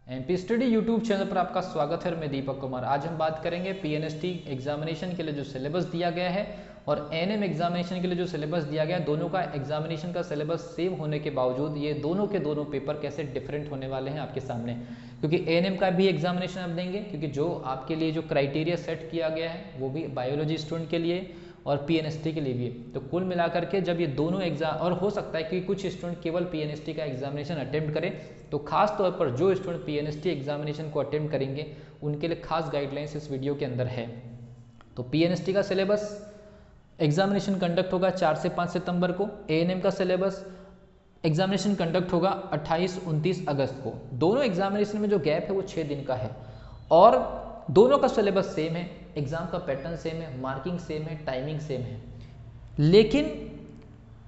MP study YouTube channel पर आपका स्वागत है। मैं दीपक कुमार। आज हम बात करेंगे पीएनएसटी एग्जामिनेशन के लिए जो सिलेबस दिया गया है और एएनएम एग्जामिनेशन के लिए जो सिलेबस दिया गया है, दोनों का एग्जामिनेशन का सिलेबस सेम होने के बावजूद ये दोनों के दोनों पेपर कैसे डिफरेंट होने वाले हैं आपके सामने। क्योंकि एएनएम का भी एग्जामिनेशन आप देंगे, क्योंकि जो आपके लिए जो क्राइटेरिया सेट किया गया है वो भी बायोलॉजी स्टूडेंट के लिए और पीएनएसटी के लिए भी। तो कुल मिलाकर के जब ये दोनों एग्जाम, और हो सकता है कि कुछ स्टूडेंट केवल पीएनएसटी का एग्जामिनेशन अटेम्प्ट करें, तो खास तौर पर जो स्टूडेंट पीएनएसटी एग्जामिनेशन को अटेम्प्ट करेंगे उनके लिए खास गाइडलाइंस इस वीडियो के अंदर है। तो पीएनएसटी का सिलेबस एग्जामिनेशन कंडक्ट होगा 4 से 5 सितंबर को। एएनएम का सिलेबस एग्जामिनेशन कंडक्ट होगा 28-29 अगस्त को। दोनों एग्जामिनेशन में जो गैप है वो 6 दिन का है और दोनों का सिलेबस सेम है, एग्जाम का पैटर्न सेम है, मार्किंग सेम है, टाइमिंग सेम है। लेकिन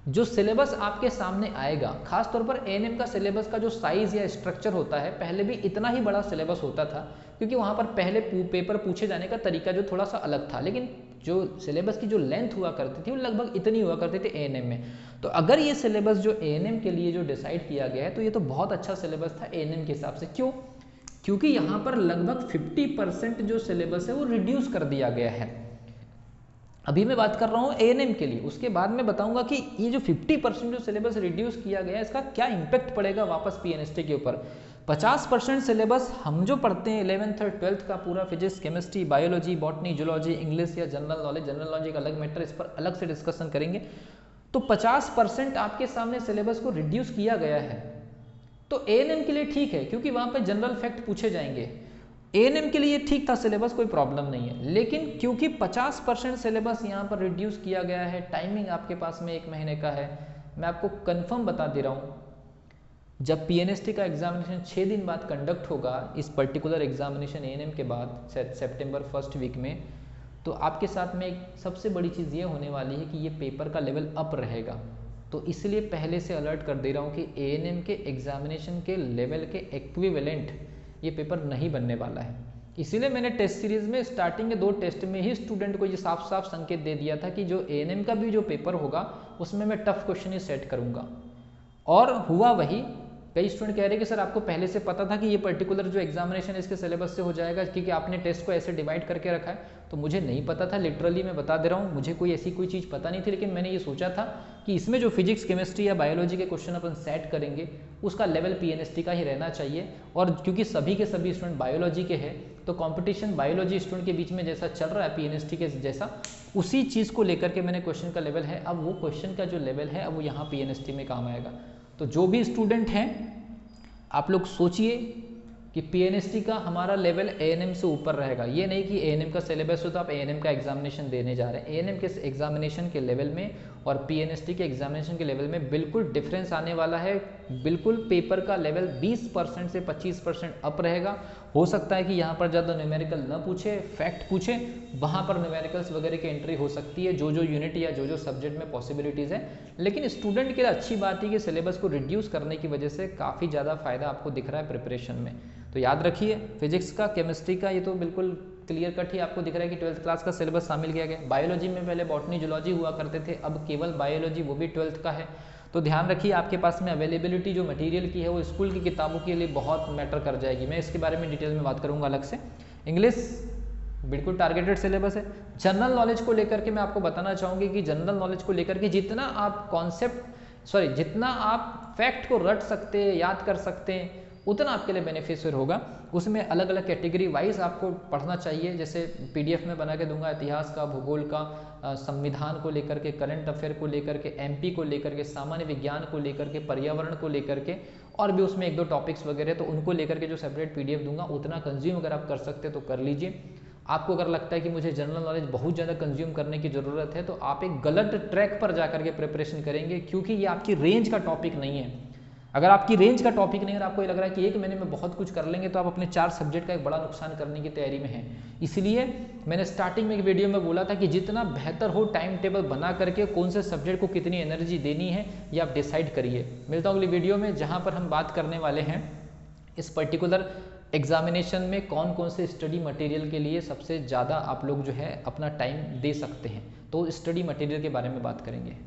जो सिलेबस आपके सामने आएगा, खास तौर पर एएनएम का सिलेबस का जो साइज या स्ट्रक्चर होता है, पहले भी इतना ही बड़ा सिलेबस होता था क्योंकि वहां पर पहले पेपर पूछे जाने का तरीका जो थोड़ा सा अलग था, लेकिन जो सिलेबस की जो लेंथ हुआ करती थी वो लगभग इतनी हुआ करती थी एएनएम में। तो अगर ये सिलेबस जो एएनएम के लिए जो डिसाइड किया गया है तो ये तो बहुत अच्छा सिलेबस था एएनएम के हिसाब से। क्यों? क्योंकि यहाँ पर लगभग 50% जो सिलेबस है वो रिड्यूस कर दिया गया है। अभी मैं बात कर रहा हूँ एएनएम के लिए, उसके बाद मैं बताऊंगा कि ये जो 50% जो सिलेबस रिड्यूस किया गया है इसका क्या इम्पैक्ट पड़ेगा वापस पीएनएसटी के ऊपर। 50% सिलेबस हम जो पढ़ते हैं 11th और 12th का पूरा physics, chemistry, biology, botany, zoology, English या जनरल नॉलेज, जनरल नॉलेज एक अलग मैटर, इस पर अलग से डिस्कशन करेंगे। तो 50% आपके सामने सिलेबस को रिड्यूस किया गया है। तो एएनएम के लिए ठीक है क्योंकि वहां पर जनरल फैक्ट पूछे जाएंगे। एएनएम के लिए ठीक था सिलेबस, कोई प्रॉब्लम नहीं है। लेकिन क्योंकि 50% सिलेबस यहाँ पर रिड्यूस किया गया है, टाइमिंग आपके पास में 1 महीने का है, मैं आपको कंफर्म बता दे रहा हूँ, जब पीएनएसटी का एग्जामिनेशन 6 दिन बाद कंडक्ट होगा, इस पर्टिकुलर एग्जामिनेशन एएनएम के बाद सितंबर फर्स्ट वीक में, तो आपके साथ में एक सबसे बड़ी चीज़ ये होने वाली है कि ये पेपर का लेवल अप रहेगा। तो इसलिए पहले से अलर्ट कर दे रहा हूँ कि एएनएम के एग्जामिनेशन के लेवल के इक्विवेलेंट ये पेपर नहीं बनने वाला है। इसीलिए मैंने टेस्ट सीरीज में स्टार्टिंग के 2 टेस्ट में ही स्टूडेंट को ये साफ साफ संकेत दे दिया था कि जो एएनएम का भी जो पेपर होगा उसमें मैं टफ क्वेश्चन ही सेट करूँगा। और हुआ वही। कई स्टूडेंट कह रहे हैं कि सर आपको पहले से पता था कि ये पर्टिकुलर जो एग्जामिनेशन इसके सिलेबस से हो जाएगा क्योंकि आपने टेस्ट को ऐसे डिवाइड करके रखा है। तो मुझे नहीं पता था, लिटरली मैं बता दे रहा हूँ, मुझे कोई ऐसी कोई चीज़ पता नहीं थी। लेकिन मैंने ये सोचा था कि इसमें जो फिजिक्स, केमिस्ट्री या बायोलॉजी के क्वेश्चन अपन सेट करेंगे उसका लेवल पीएनएसटी का ही रहना चाहिए। और क्योंकि सभी के सभी स्टूडेंट बायोलॉजी के हैं तो कंपटीशन बायोलॉजी स्टूडेंट के बीच में जैसा चल रहा है पीएनएसटी के जैसा, उसी चीज़ को लेकर के मैंने क्वेश्चन का लेवल है, अब वो क्वेश्चन का जो लेवल है अब वो यहाँ पीएनएसटी में काम आएगा। तो जो भी स्टूडेंट हैं आप लोग सोचिए कि पीएनएसटी का हमारा लेवल एएनएम से ऊपर रहेगा। ये नहीं कि एएनएम का सिलेबस हो तो आप एएनएम का एग्जामिनेशन देने जा रहे हैं। एएनएम के एग्जामिनेशन के लेवल में और पीएनएसटी के एग्जामिनेशन के लेवल में बिल्कुल डिफरेंस आने वाला है। बिल्कुल पेपर का लेवल 20% से 25% अप रहेगा। हो सकता है कि यहाँ पर ज़्यादा न्यूमेरिकल न पूछे, फैक्ट पूछे, वहाँ पर न्यूमेरिकल्स वगैरह की एंट्री हो सकती है जो यूनिट या जो सब्जेक्ट में पॉसिबिलिटीज़ है। लेकिन स्टूडेंट के लिए अच्छी बात है कि सिलेबस को रिड्यूस करने की वजह से काफ़ी ज़्यादा फायदा आपको दिख रहा है प्रिपरेशन में। तो याद रखिए, फिजिक्स का, केमिस्ट्री का ये तो बिल्कुल क्लियर कट ही आपको दिख रहा है कि 12th क्लास का सिलेबस शामिल किया गया। बायोलॉजी में पहले बॉटनी, जूलॉजी हुआ करते थे, अब केवल बायोलॉजी, वो भी 12th का है। तो ध्यान रखिए आपके पास में अवेलेबिलिटी जो मटेरियल की है वो स्कूल की किताबों के लिए बहुत मैटर कर जाएगी। मैं इसके बारे में डिटेल में बात करूंगा अलग से। इंग्लिश बिल्कुल टारगेटेड सिलेबस है। जनरल नॉलेज को लेकर के मैं आपको बताना चाहूँगी कि जनरल नॉलेज को लेकर के जितना आप फैक्ट को रट सकते हैं, याद कर सकते हैं, उतना आपके लिए बेनिफिशियल होगा। उसमें अलग अलग कैटेगरी वाइज आपको पढ़ना चाहिए। जैसे पीडीएफ में बना के दूंगा, इतिहास का, भूगोल का, संविधान को लेकर के, करंट अफेयर को लेकर के, एमपी को लेकर के, सामान्य विज्ञान को लेकर के, पर्यावरण को लेकर के, और भी उसमें 1-2 टॉपिक्स वगैरह, तो उनको लेकर के जो सेपरेट पीडीएफ दूंगा उतना कंज्यूम अगर आप कर सकते हैं तो कर लीजिए। आपको अगर लगता है कि मुझे जनरल नॉलेज बहुत ज़्यादा कंज्यूम करने की ज़रूरत है तो आप एक गलत ट्रैक पर जाकर के प्रिपरेशन करेंगे, क्योंकि ये आपकी रेंज का टॉपिक नहीं है। अगर आपकी रेंज का टॉपिक नहीं है और आपको ये लग रहा है कि 1 महीने में बहुत कुछ कर लेंगे तो आप अपने 4 सब्जेक्ट का एक बड़ा नुकसान करने की तैयारी में हैं। इसलिए मैंने स्टार्टिंग में एक वीडियो में बोला था कि जितना बेहतर हो टाइम टेबल बना करके कौन से सब्जेक्ट को कितनी एनर्जी देनी है ये आप डिसाइड करिए। मिलता हूँ अगली वीडियो में जहाँ पर हम बात करने वाले हैं इस पर्टिकुलर एग्जामिनेशन में कौन कौन से स्टडी मटेरियल के लिए सबसे ज़्यादा आप लोग जो है अपना टाइम दे सकते हैं। तो स्टडी मटेरियल के बारे में बात करेंगे।